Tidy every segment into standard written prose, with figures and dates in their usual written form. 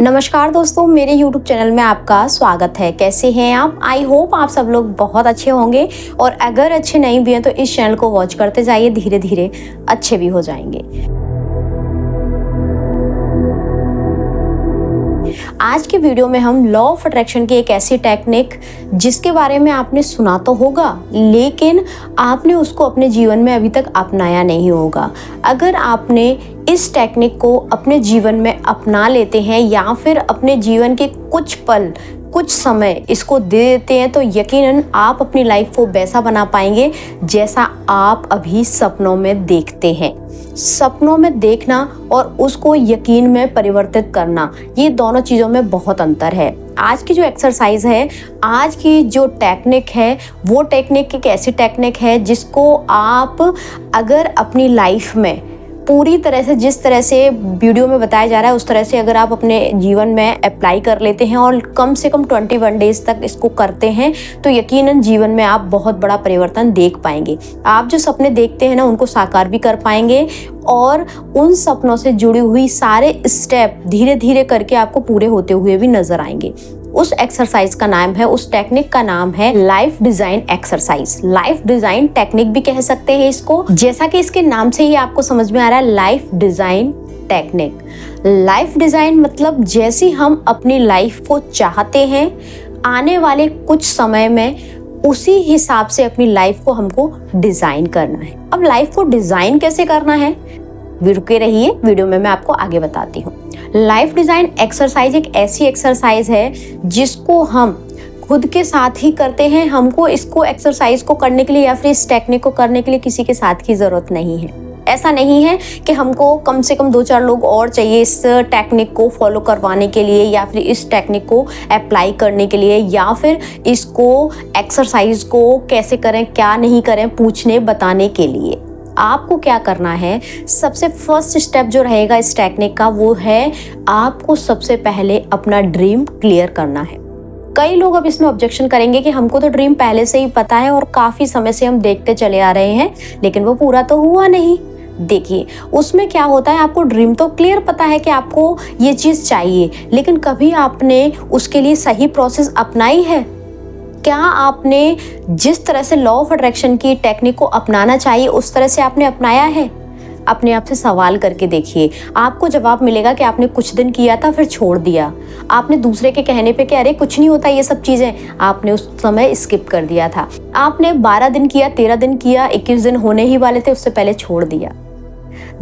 नमस्कार दोस्तों, मेरे YouTube चैनल में आपका स्वागत है। कैसे हैं आप? आई होप आप सब लोग बहुत अच्छे होंगे और अगर अच्छे नहीं भी हैं तो इस चैनल को वॉच करते जाइए, धीरे धीरे अच्छे भी हो जाएंगे। आज के वीडियो में हम लॉ ऑफ अट्रैक्शन की एक ऐसी टेक्निक जिसके बारे में आपने सुना तो होगा लेकिन आपने उसको अपने जीवन में अभी तक अपनाया नहीं होगा। अगर आपने इस टेक्निक को अपने जीवन में अपना लेते हैं या फिर अपने जीवन के कुछ पल कुछ समय इसको दे देते हैं तो यकीनन आप अपनी लाइफ को वैसा बना पाएंगे जैसा आप अभी सपनों में देखते हैं। सपनों में देखना और उसको यकीन में परिवर्तित करना, ये दोनों चीज़ों में बहुत अंतर है। आज की जो एक्सरसाइज है, आज की जो टेक्निक है, वो टेक्निक एक ऐसी टेक्निक है जिसको आप अगर अपनी लाइफ में पूरी तरह से, जिस तरह से वीडियो में बताया जा रहा है उस तरह से अगर आप अपने जीवन में अप्लाई कर लेते हैं और कम से कम 21 डेज तक इसको करते हैं तो यकीनन जीवन में आप बहुत बड़ा परिवर्तन देख पाएंगे। आप जो सपने देखते हैं ना, उनको साकार भी कर पाएंगे और उन सपनों से जुड़ी हुई सारे स्टेप धीरे धीरे करके आपको पूरे होते हुए भी नजर आएंगे। उस एक्सरसाइज का नाम है, उस टेक्निक का नाम है life design exercise. Life design technique भी कह सकते हैं इसको, जैसा कि इसके नाम से ही आपको समझ में आ रहा है, life design technique. Life design मतलब जैसे हम अपनी लाइफ को चाहते हैं आने वाले कुछ समय में उसी हिसाब से अपनी लाइफ को हमको डिजाइन करना है। अब लाइफ को डिजाइन कैसे करना है, रुके रहिए, वीडियो में मैं आपको आगे बताती हूँ। लाइफ डिजाइन एक्सरसाइज एक ऐसी एक्सरसाइज है जिसको हम खुद के साथ ही करते हैं। हमको इसको एक्सरसाइज को करने के लिए या फिर इस टेक्निक को करने के लिए किसी के साथ की जरूरत नहीं है। ऐसा नहीं है कि हमको कम से कम 2-4 लोग और चाहिए इस टेक्निक को फॉलो करवाने के लिए या फिर इस टेक्निक को अप्लाई करने के लिए या फिर इसको एक्सरसाइज को कैसे करें क्या नहीं करें पूछने बताने के लिए। आपको क्या करना है, सबसे फर्स्ट स्टेप जो रहेगा इस टेक्निक का वो है आपको सबसे पहले अपना ड्रीम क्लियर करना है। कई लोग अब इसमें ऑब्जेक्शन करेंगे कि हमको तो ड्रीम पहले से ही पता है और काफी समय से हम देखते चले आ रहे हैं लेकिन वो पूरा तो हुआ नहीं। देखिए उसमें क्या होता है, आपको ड्रीम तो क्लियर पता है कि आपको ये चीज चाहिए लेकिन कभी आपने उसके लिए सही प्रोसेस अपनाई है? क्या आपने जिस तरह से लॉ ऑफ अट्रैक्शन की टेक्निक को अपनाना चाहिए उस तरह से आपने अपनाया है? अपने आप से सवाल करके देखिए, आपको जवाब मिलेगा कि आपने कुछ दिन किया था फिर छोड़ दिया। आपने दूसरे के कहने पे कि अरे कुछ नहीं होता ये सब चीज़ें, आपने उस समय स्किप कर दिया था। आपने 12 दिन किया, 13 दिन किया, 21 दिन होने ही वाले थे, उससे पहले छोड़ दिया।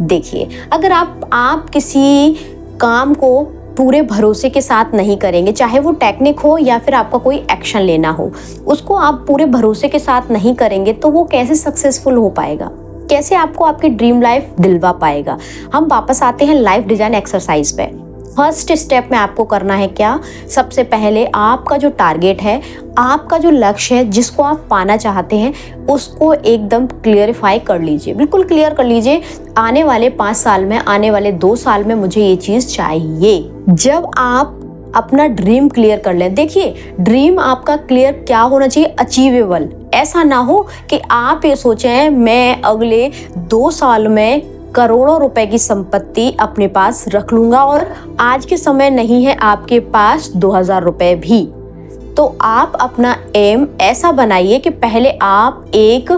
देखिए अगर आप किसी काम को पूरे भरोसे के साथ नहीं करेंगे, चाहे वो टेक्निक हो या फिर आपका कोई एक्शन लेना हो, उसको आप पूरे भरोसे के साथ नहीं करेंगे तो वो कैसे सक्सेसफुल हो पाएगा, कैसे आपको आपकी ड्रीम लाइफ दिलवा पाएगा। हम वापस आते हैं लाइफ डिजाइन एक्सरसाइज पे। फर्स्ट स्टेप में आपको करना है क्या, सबसे पहले आपका जो टारगेट है, आपका जो लक्ष्य है जिसको आप पाना चाहते हैं उसको एकदम क्लियरिफाई कर लीजिए, बिल्कुल क्लियर कर लीजिए। आने वाले 5 साल में, आने वाले 2 साल में मुझे ये चीज चाहिए। जब आप अपना ड्रीम क्लियर कर लें, देखिए ड्रीम आपका क्लियर क्या होना चाहिए, अचीवेबल। ऐसा ना हो कि आप ये सोचें मैं अगले 2 साल में करोड़ों रुपए की संपत्ति अपने पास रख लूंगा और आज के समय नहीं है आपके पास 2000 रुपए भी। तो आप अपना एम ऐसा बनाइए कि पहले आप एक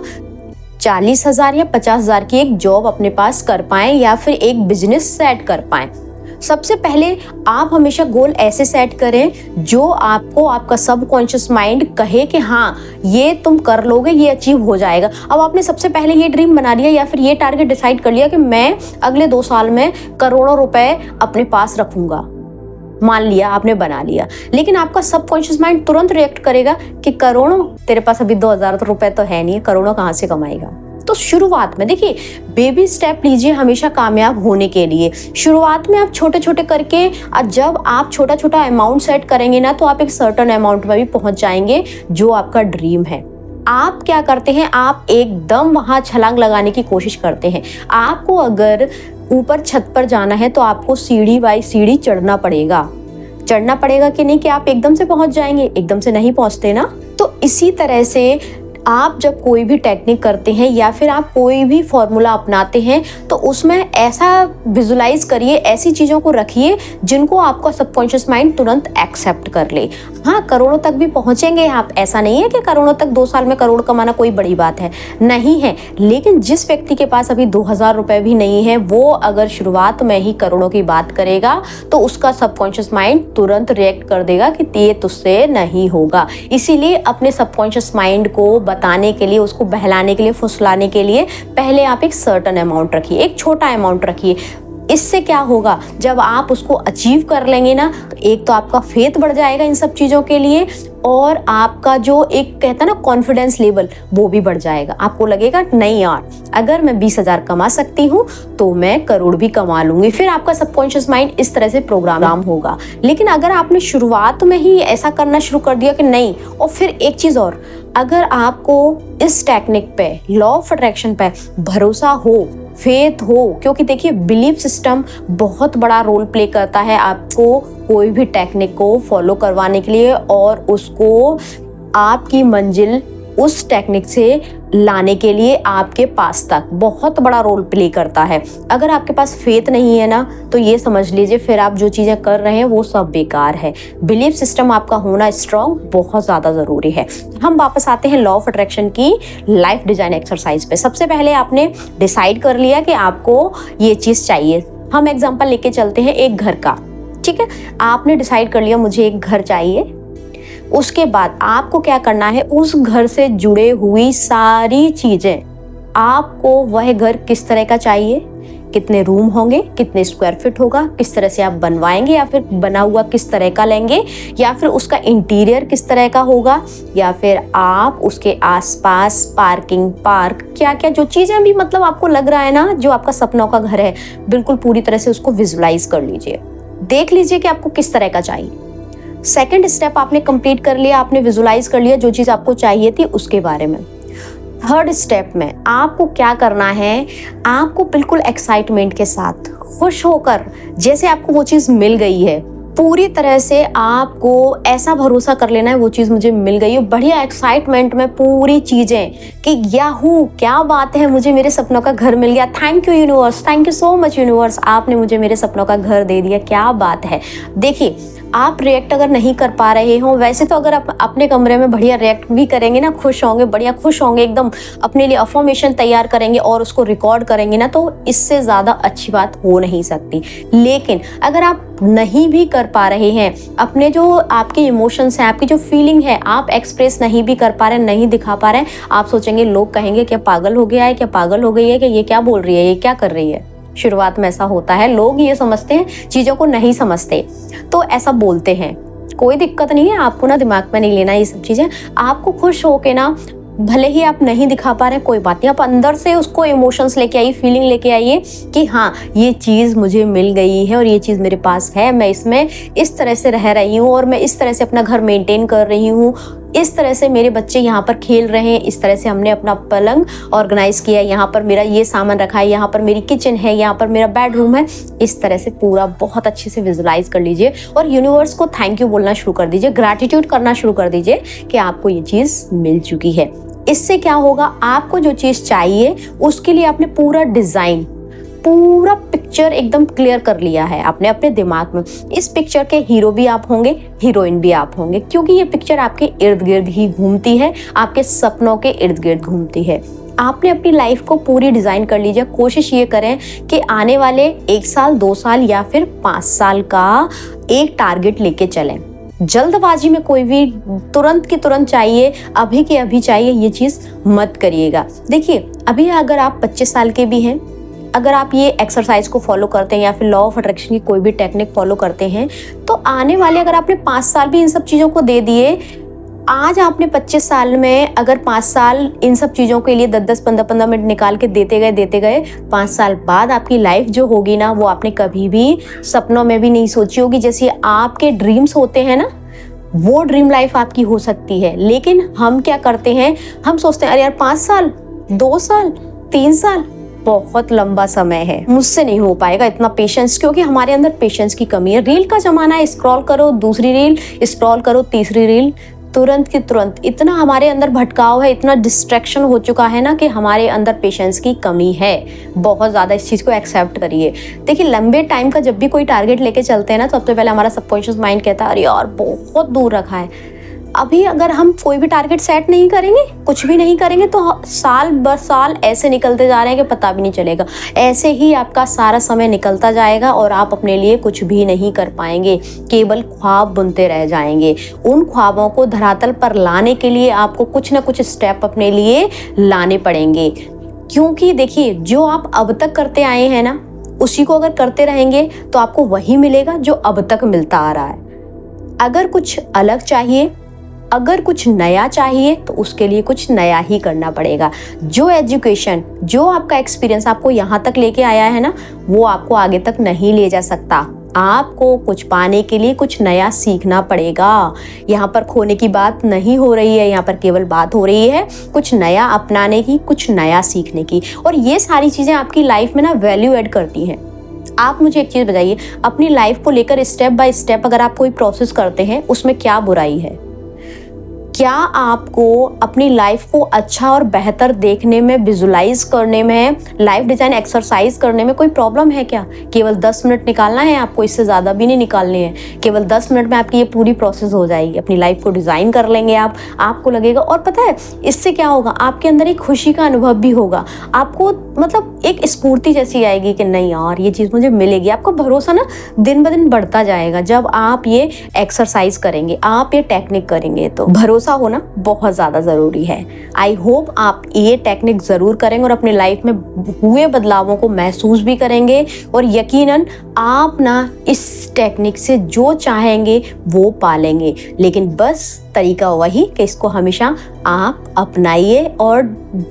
40,000 या 50,000 की एक जॉब अपने पास कर पाएं या फिर एक बिजनेस सेट कर पाएं। सबसे पहले आप हमेशा गोल ऐसे सेट करें जो आपको आपका सबकॉन्शियस माइंड कहे कि हाँ ये तुम कर लोगे, ये अचीव हो जाएगा। अब आपने सबसे पहले ये ड्रीम बना लिया या फिर ये टारगेट डिसाइड कर लिया कि मैं अगले 2 साल में करोड़ों रुपए अपने पास रखूंगा, मान लिया आपने बना लिया, लेकिन आपका सबकॉन्शियस माइंड तुरंत रिएक्ट करेगा कि करोड़ों, तेरे पास अभी 2000 रुपए तो है नहीं, करोड़ों कहाँ से कमाएगा। तो शुरुआत में देखिए बेबी स्टेप लीजिए हमेशा कामयाब होने के लिए। शुरुआत में आप छोटे छोटे करके, जब आप छोटा छोटा अमाउंट सेट करेंगे ना तो आप एक सर्टेन अमाउंट में भी पहुंच जाएंगे जो आपका ड्रीम है। आप क्या करते हैं, आप एकदम वहां छलांग लगाने की कोशिश करते हैं। आपको अगर ऊपर छत पर जाना है तो आपको सीढ़ी बाई सीढ़ी चढ़ना पड़ेगा कि नहीं कि आप एकदम से पहुंच जाएंगे, एकदम से नहीं पहुंचते ना। तो इसी तरह से आप जब कोई भी टेक्निक करते हैं या फिर आप कोई भी फॉर्मूला अपनाते हैं तो उसमें ऐसा विजुलाइज करिए, ऐसी चीज़ों को रखिए जिनको आपका सबकॉन्शियस माइंड तुरंत एक्सेप्ट कर ले। हाँ, करोड़ों तक भी पहुँचेंगे आप, ऐसा नहीं है कि करोड़ों तक 2 साल में करोड़ कमाना कोई बड़ी बात है, नहीं है। लेकिन जिस व्यक्ति के पास अभी 2000 रुपये भी नहीं है, वो अगर शुरुआत में ही करोड़ों की बात करेगा तो उसका सबकॉन्शियस माइंड तुरंत रिएक्ट कर देगा कि ये तुझसे नहीं होगा। इसीलिए अपने सबकॉन्शियस माइंड को बताने के लिए, उसको बहलाने के लिए, फुसलाने के लिए पहले आप एक सर्टेन अमाउंट रखिए, एक छोटा अमाउंट रखिए। इससे क्या होगा, जब आप उसको अचीव कर लेंगे ना, तो एक तो आपका फेथ बढ़ जाएगा इन सब चीज़ों के लिए, और आपका जो एक कहता है ना कॉन्फिडेंस लेवल, वो भी बढ़ जाएगा। आपको लगेगा नहीं यार, अगर मैं 20,000 कमा सकती हूँ तो मैं करोड़ भी कमा लूंगी। फिर आपका सबकॉन्शियस माइंड इस तरह से प्रोग्राम होगा। लेकिन अगर आपने शुरुआत में ही ऐसा करना शुरू कर दिया कि नहीं, और फिर एक चीज़ और, अगर आपको इस टेक्निक पे, लॉ ऑफ अट्रैक्शन पे भरोसा हो, फेथ हो, क्योंकि देखिए बिलीफ सिस्टम बहुत बड़ा रोल प्ले करता है आपको कोई भी टेक्निक को फॉलो करवाने के लिए और उसको आपकी मंजिल उस टेक्निक से लाने के लिए आपके पास तक बहुत बड़ा रोल प्ले करता है। अगर आपके पास फेथ नहीं है ना, तो ये समझ लीजिए फिर आप जो चीज़ें कर रहे हैं वो सब बेकार है। बिलीफ सिस्टम आपका होना स्ट्रॉन्ग बहुत ज़्यादा ज़रूरी है। हम वापस आते हैं लॉ ऑफ अट्रैक्शन की लाइफ डिजाइन एक्सरसाइज पे। सबसे पहले आपने डिसाइड कर लिया कि आपको ये चीज़ चाहिए। हम एग्जाम्पल लेके चलते हैं एक घर का, ठीक है। आपने डिसाइड कर लिया मुझे एक घर चाहिए। उसके बाद आपको क्या करना है, उस घर से जुड़े हुई सारी चीजें, आपको वह घर किस तरह का चाहिए, कितने रूम होंगे, कितने स्क्वायर फीट होगा, किस तरह से आप बनवाएंगे, या फिर बना हुआ किस तरह का लेंगे, या फिर उसका इंटीरियर किस तरह का होगा, या फिर आप उसके आसपास पार्किंग, पार्क, क्या क्या जो चीजें भी मतलब आपको लग रहा है ना जो आपका सपनों का घर है, बिल्कुल पूरी तरह से उसको विजुलाइज कर लीजिए। देख लीजिए कि आपको किस तरह का चाहिए। सेकंड स्टेप आपने कंप्लीट कर लिया, आपने विजुलाइज कर लिया जो चीज़ आपको चाहिए थी उसके बारे में। थर्ड स्टेप में आपको क्या करना है, आपको बिल्कुल एक्साइटमेंट के साथ, खुश होकर, जैसे आपको वो चीज़ मिल गई है, पूरी तरह से आपको ऐसा भरोसा कर लेना है वो चीज़ मुझे मिल गई है, बढ़िया एक्साइटमेंट में पूरी चीज़ें कि याहू क्या बात है, मुझे मेरे सपनों का घर मिल गया, thank you universe, thank you so much universe, आपने मुझे मेरे सपनों का घर दे दिया, क्या बात है। देखिए आप रिएक्ट अगर नहीं कर पा रहे हो, वैसे तो अगर आप अपने कमरे में बढ़िया रिएक्ट भी करेंगे ना, खुश होंगे, बढ़िया खुश होंगे, एकदम अपने लिए अफर्मेशन तैयार करेंगे और उसको रिकॉर्ड करेंगे ना, तो इससे ज़्यादा अच्छी बात हो नहीं सकती। लेकिन अगर आप नहीं भी कर पा रहे हैं, अपने जो आपके इमोशंस हैं, आपकी जो फीलिंग है, आप एक्सप्रेस नहीं भी कर पा रहे, नहीं दिखा पा रहे, आप सोचेंगे लोग कहेंगे क्या पागल हो गया है, क्या पागल हो गई है, कि ये क्या बोल रही है, ये क्या कर रही है। शुरुआत में ऐसा होता है, लोग ये समझते हैं, चीज़ों को नहीं समझते तो ऐसा बोलते हैं। कोई दिक्कत नहीं है, आपको ना दिमाग में नहीं लेना ये सब चीज़ें। आपको खुश हो के ना, भले ही आप नहीं दिखा पा रहे कोई बात नहीं, आप अंदर से उसको इमोशंस लेके आइए, फीलिंग लेके आइए कि हाँ ये चीज़ मुझे मिल गई है और ये चीज़ मेरे पास है, मैं इसमें इस तरह से रह रही हूँ और मैं इस तरह से अपना घर मेंटेन कर रही हूँ, इस तरह से मेरे बच्चे यहाँ पर खेल रहे हैं, इस तरह से हमने अपना पलंग ऑर्गेनाइज किया है, यहाँ पर मेरा ये सामान रखा है, यहाँ पर मेरी किचन है, यहाँ पर मेरा बेडरूम है। इस तरह से पूरा बहुत अच्छे से विजुलाइज कर लीजिए और यूनिवर्स को थैंक यू बोलना शुरू कर दीजिए, ग्रैटिट्यूड करना शुरू कर दीजिए कि आपको ये चीज़ मिल चुकी है। इससे क्या होगा, आपको जो चीज़ चाहिए उसके लिए आपने पूरा डिज़ाइन, पूरा पिक्चर एकदम क्लियर कर लिया है आपने अपने दिमाग में। इस पिक्चर के हीरो भी आप होंगे, हीरोइन भी आप होंगे, क्योंकि ये पिक्चर आपके इर्द गिर्द ही घूमती है, आपके सपनों के इर्द गिर्द घूमती है। आपने अपनी लाइफ को पूरी डिज़ाइन कर लीजिए। कोशिश ये करें कि आने वाले 1 साल, 2 साल या फिर 5 साल का एक टारगेट लेके चलें। जल्दबाजी में कोई भी तुरंत की तुरंत चाहिए, अभी के अभी चाहिए, ये चीज़ मत करिएगा। देखिए अभी अगर आप 25 साल के भी हैं, अगर आप ये एक्सरसाइज को फॉलो करते हैं या फिर लॉ ऑफ अट्रैक्शन की कोई भी टेक्निक फॉलो करते हैं, तो आने वाले अगर आपने 5 साल भी इन सब चीज़ों को दे दिए, आज आपने 25 साल में अगर 5 साल इन सब चीज़ों के लिए 10-10, 15-15 मिनट निकाल के देते गए, 5 साल बाद आपकी लाइफ जो होगी ना, वो आपने कभी भी सपनों में भी नहीं सोची होगी। जैसे आपके ड्रीम्स होते हैं ना, वो ड्रीम लाइफ आपकी हो सकती है। लेकिन हम क्या करते हैं, हम सोचते हैं अरे यार 5 साल, 2 साल, 3 साल बहुत लंबा समय है, मुझसे नहीं हो पाएगा इतना पेशेंस, क्योंकि हमारे अंदर पेशेंस की कमी है। रील का जमाना है, स्क्रॉल करो दूसरी रील, स्क्रॉल करो तीसरी रील, तुरंत की तुरंत। इतना हमारे अंदर भटकाव है, इतना डिस्ट्रैक्शन हो चुका है ना कि हमारे अंदर पेशेंस की कमी है बहुत ज़्यादा। इस चीज़ को एक्सेप्ट करिए। देखिए, लंबे टाइम का जब भी कोई टारगेट लेके चलते हैं ना, सबसे पहले हमारा सबकॉन्शियस माइंड कहता है अरे यार बहुत दूर रखा है। अभी अगर हम कोई भी टारगेट सेट नहीं करेंगे, कुछ भी नहीं करेंगे, तो साल बर साल ऐसे निकलते जा रहे हैं कि पता भी नहीं चलेगा। ऐसे ही आपका सारा समय निकलता जाएगा और आप अपने लिए कुछ भी नहीं कर पाएंगे, केवल ख्वाब बुनते रह जाएंगे। उन ख्वाबों को धरातल पर लाने के लिए आपको कुछ ना कुछ स्टेप अपने लिए लाने पड़ेंगे, क्योंकि देखिए, जो आप अब तक करते आए हैं ना, उसी को अगर करते रहेंगे तो आपको वही मिलेगा जो अब तक मिलता आ रहा है। अगर कुछ अलग चाहिए, अगर कुछ नया चाहिए, तो उसके लिए कुछ नया ही करना पड़ेगा। जो एजुकेशन, जो आपका एक्सपीरियंस आपको यहाँ तक लेके आया है ना, वो आपको आगे तक नहीं ले जा सकता। आपको कुछ पाने के लिए कुछ नया सीखना पड़ेगा। यहाँ पर खोने की बात नहीं हो रही है, यहाँ पर केवल बात हो रही है कुछ नया अपनाने की, कुछ नया सीखने की। और ये सारी चीज़ें आपकी लाइफ में ना वैल्यू ऐड करती हैं। आप मुझे एक चीज़ बताइए, अपनी लाइफ को लेकर स्टेप बाय स्टेप अगर आप कोई प्रोसेस करते हैं, उसमें क्या बुराई है? क्या आपको अपनी लाइफ को अच्छा और बेहतर देखने में, विजुलाइज करने में, लाइफ डिज़ाइन एक्सरसाइज करने में कोई प्रॉब्लम है क्या? केवल 10 मिनट निकालना है आपको, इससे ज़्यादा भी नहीं निकालने हैं। केवल 10 मिनट में आपकी ये पूरी प्रोसेस हो जाएगी। अपनी लाइफ को डिज़ाइन कर लेंगे आप, आपको लगेगा। और पता है इससे क्या होगा, आपके अंदर एक खुशी का अनुभव भी होगा। आपको मतलब एक स्फूर्ति जैसी आएगी कि नहीं यार, ये चीज़ मुझे मिलेगी। आपका भरोसा ना दिन ब दिन बढ़ता जाएगा जब आप ये एक्सरसाइज करेंगे, आप ये टेक्निक करेंगे। तो भरोसा होना बहुत ज़्यादा ज़रूरी है। आई होप आप ये टेक्निक ज़रूर करेंगे और अपनी लाइफ में हुए बदलावों को महसूस भी करेंगे, और यकीनन आप ना इस टेक्निक से जो चाहेंगे वो पालेंगे। लेकिन बस तरीका वही कि इसको हमेशा आप अपनाइए और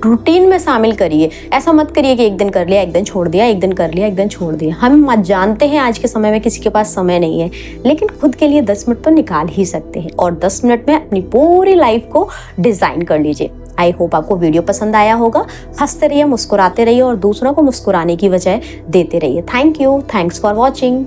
रूटीन में शामिल करिए। ऐसा मत करिए कि एक दिन कर लिया, एक दिन छोड़ दिया, एक दिन कर लिया, एक दिन छोड़ दिया। हम जानते हैं आज के समय में किसी के पास समय नहीं है, लेकिन खुद के लिए 10 मिनट तो निकाल ही सकते हैं, और 10 मिनट में अपनी पूरी लाइफ को डिज़ाइन कर लीजिए। आई होप आपको वीडियो पसंद आया होगा। हंसते रहिए, मुस्कुराते रहिए और दूसरों को मुस्कुराने की वजह देते रहिए। Thank you, thanks for watching.